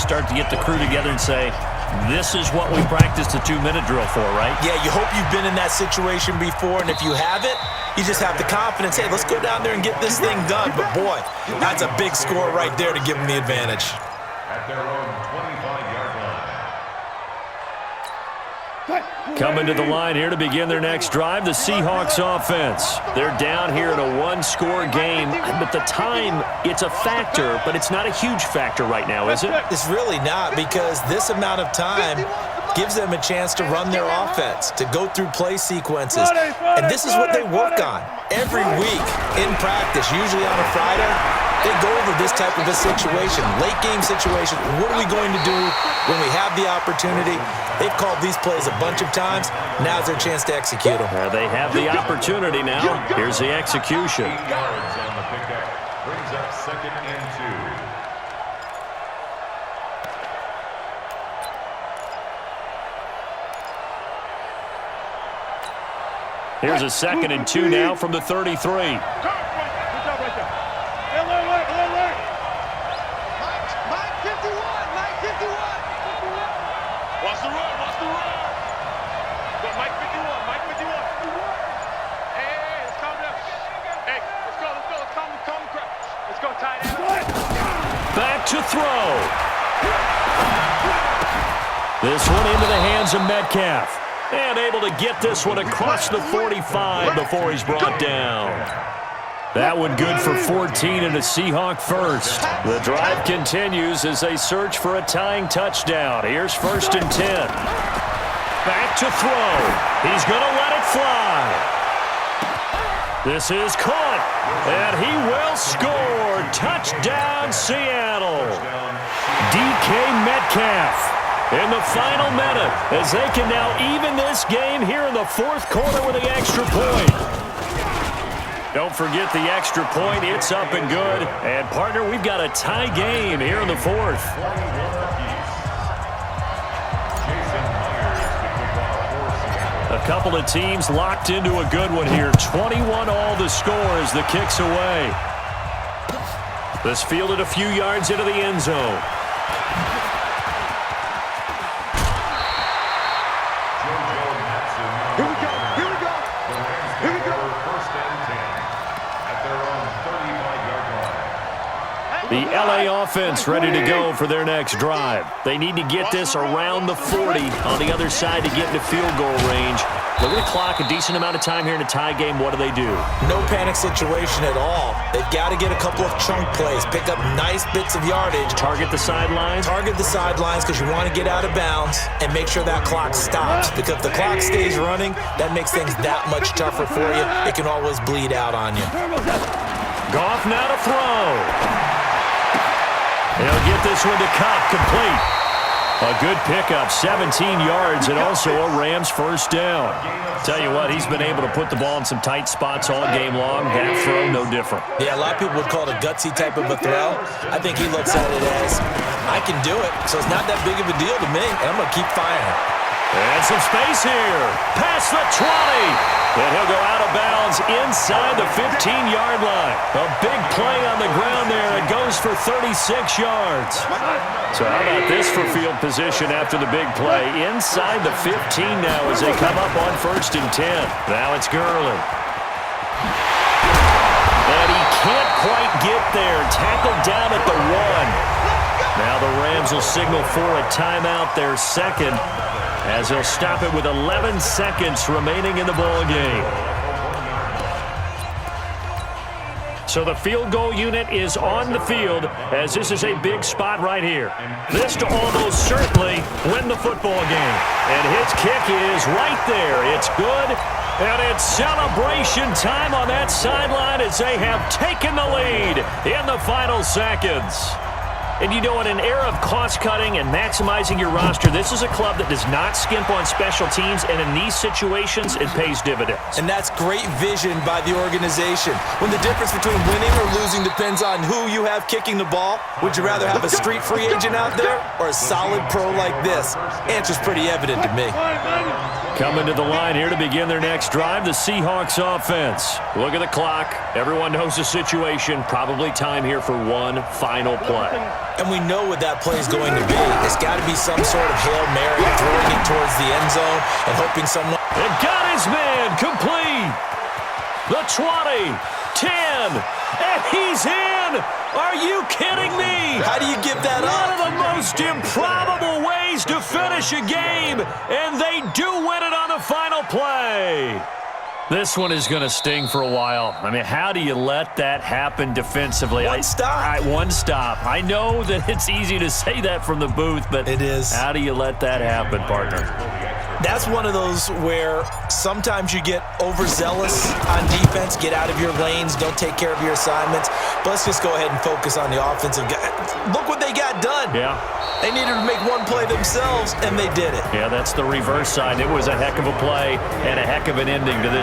start to get the crew together and say, this is what we practiced a 2-minute drill for, right? Yeah, you hope you've been in that situation before, and if you haven't, you just have the confidence, hey, let's go down there and get this thing done. But, boy, that's a big score right there to give them the advantage. At their own 25-yard line. Coming to the line here to begin their next drive, the Seahawks offense. They're down here in a one-score game, but the time, it's a factor, but it's not a huge factor right now, is it? It's really not, because this amount of time gives them a chance to run their offense, to go through play sequences. And this is what they work on every week in practice, usually on a Friday. They go over this type of a situation, late game situation. What are we going to do when we have the opportunity? They've called these plays a bunch of times. Now's their chance to execute them. They have the opportunity now. Here's the execution. Yards on the pickup. Brings up 2nd and 2. Here's a 2nd and 2 now from the 33. Back to throw. This one into the hands of Metcalf. And able to get this one across the 45 before he's brought down. That one good for 14 and a Seahawk first. The drive continues as they search for a tying touchdown. Here's 1st and 10. Back to throw. He's going to let it fly. This is caught, and he will score. Touchdown, Seattle. DK Metcalf in the final minute as they can now even this game here in the 4th quarter with the extra point. Don't forget the extra point. It's up and good. And, partner, we've got a tie game here in the 4th. A couple of teams locked into a good one here. 21 all the score as the kick's away. This fielded a few yards into the end zone. Here we go. The Rams go. 1st and 10 at their own 35-yard line. The LA offense ready to go for their next drive. They need to get this around the 40 on the other side to get into field goal range. They're going to clock a decent amount of time here in a tie game. What do? No panic situation at all. They've got to get a couple of chunk plays, pick up nice bits of yardage. Target the sidelines? Target the sidelines because you want to get out of bounds and make sure that clock stops. Because if the clock stays running, that makes things that much tougher for you. It can always bleed out on you. Goff now to throw. He'll get this one to Cobb, complete. A good pickup, 17 yards, and also a Rams first down. Tell you what, he's been able to put the ball in some tight spots all game long. That throw, no different. Yeah, a lot of people would call it a gutsy type of a throw. I think he looks at it as, I can do it, so it's not that big of a deal to me, and I'm going to keep firing. And some space here. Past the 20. And he'll go out of bounds inside the 15-yard line. A big play on the ground there. It goes for 36 yards. So how about this for field position after the big play? Inside the 15 now as they come up on 1st and 10. Now it's Gurley. And he can't quite get there. Tackled down at the 1. Now the Rams will signal for a timeout, their second, as they'll stop it with 11 seconds remaining in the ball game. So the field goal unit is on the field as this is a big spot right here. This to almost certainly win the football game. And his kick is right there. It's good. And it's celebration time on that sideline as they have taken the lead in the final seconds. And you know, in an era of cost-cutting and maximizing your roster, this is a club that does not skimp on special teams, and in these situations, it pays dividends. And that's great vision by the organization. When the difference between winning or losing depends on who you have kicking the ball, would you rather have a street free agent out there or a solid pro like this? Answer's pretty evident to me. Coming to the line here to begin their next drive, the Seahawks offense. Look at the clock. Everyone knows the situation. Probably time here for one final play. And we know what that play is going to be. It's got to be some sort of Hail Mary, throwing it towards the end zone and hoping someone... And got his man complete. The 20, 10, and he's in. Are you kidding me? How do you give that up? One of the most improbable ways to finish a game, and they do win it on the final play. This one is going to sting for a while. I mean, how do you let that happen defensively? One stop. One stop. I know that it's easy to say that from the booth, but it is. How do you let that happen, partner? That's one of those where sometimes you get overzealous on defense, get out of your lanes, don't take care of your assignments. But let's just go ahead and focus on the offensive guy. Look what they got done. Yeah. They needed to make one play themselves, and they did it. Yeah, that's the reverse side. It was a heck of a play and a heck of an ending to this